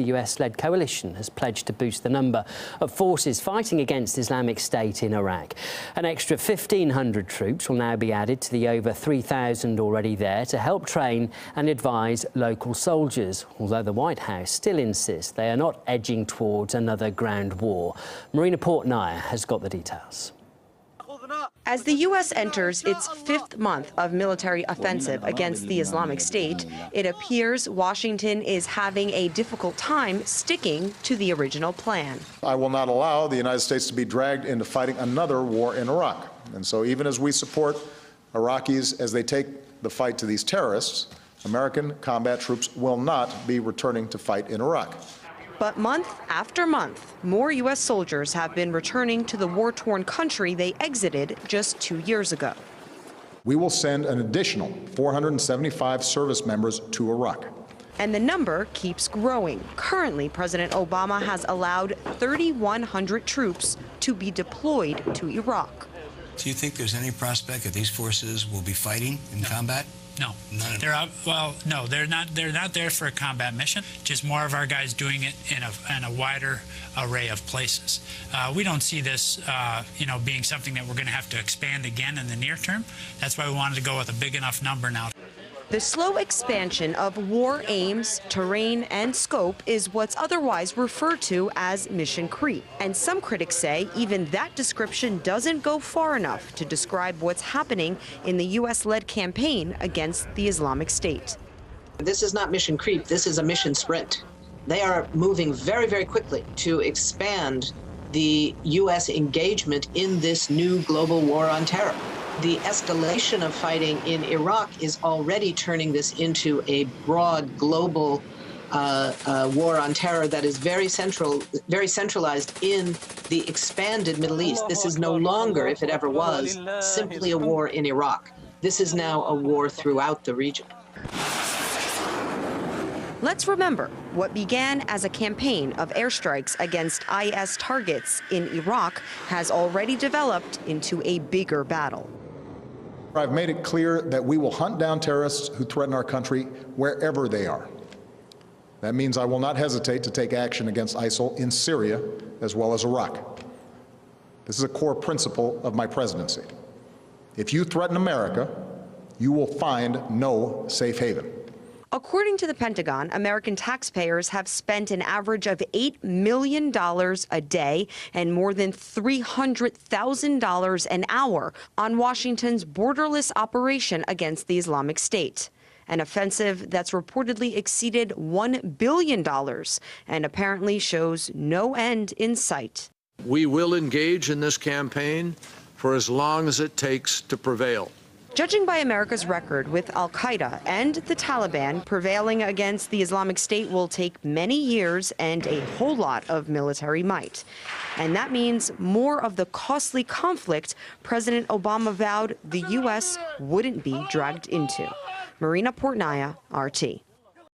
The US-led coalition has pledged to boost the number of forces fighting against Islamic State in Iraq. An extra 1,500 troops will now be added to the over 3,000 already there to help train and advise local soldiers, although the White House still insists they are not edging towards another ground war. Marina Portnaya has got the details. As the U.S. enters its 5th month of military offensive against the Islamic State, it appears Washington is having a difficult time sticking to the original plan. I will not allow the United States to be dragged into fighting another war in Iraq. And so even as we support Iraqis as they take the fight to these terrorists, American combat troops will not be returning to fight in Iraq. But month after month, more U.S. soldiers have been returning to the war-torn country they exited just 2 years ago. We will send an additional 475 service members to Iraq. And the number keeps growing. Currently, President Obama has allowed 3,100 troops to be deployed to Iraq. Do you think there's any prospect that these forces will be fighting in combat? No, they're not there for a combat mission. Just more of our guys doing it in a wider array of places. We don't see this, being something that we're going to have to expand again in the near term. That's why we wanted to go with a big enough number now. The slow expansion of war aims, terrain, and scope is what's otherwise referred to as mission creep. And some critics say even that description doesn't go far enough to describe what's happening in the U.S.-led campaign against the Islamic State. This is not mission creep, this is a mission sprint. They are moving very, very quickly to expand the U.S. engagement in this new global war on terror. The escalation of fighting in Iraq is already turning this into a broad global war on terror that is very centralized in the expanded Middle East. This is no longer, if it ever was, simply a war in Iraq. This is now a war throughout the region. Let's remember, what began as a campaign of airstrikes against IS targets in Iraq has already developed into a bigger battle. I've made it clear that we will hunt down terrorists who threaten our country wherever they are. That means I will not hesitate to take action against ISIL in Syria as well as Iraq. This is a core principle of my presidency. If you threaten America, you will find no safe haven. According to the Pentagon, American taxpayers have spent an average of $8 million a day and more than $300,000 an hour on Washington's borderless operation against the Islamic State. An offensive that's reportedly exceeded $1 billion and apparently shows no end in sight. We will engage in this campaign for as long as it takes to prevail. Judging by America's record with al-Qaeda and the Taliban, prevailing against the Islamic State will take many years and a whole lot of military might. And that means more of the costly conflict President Obama vowed the U.S. wouldn't be dragged into. Marina Portnaya, RT.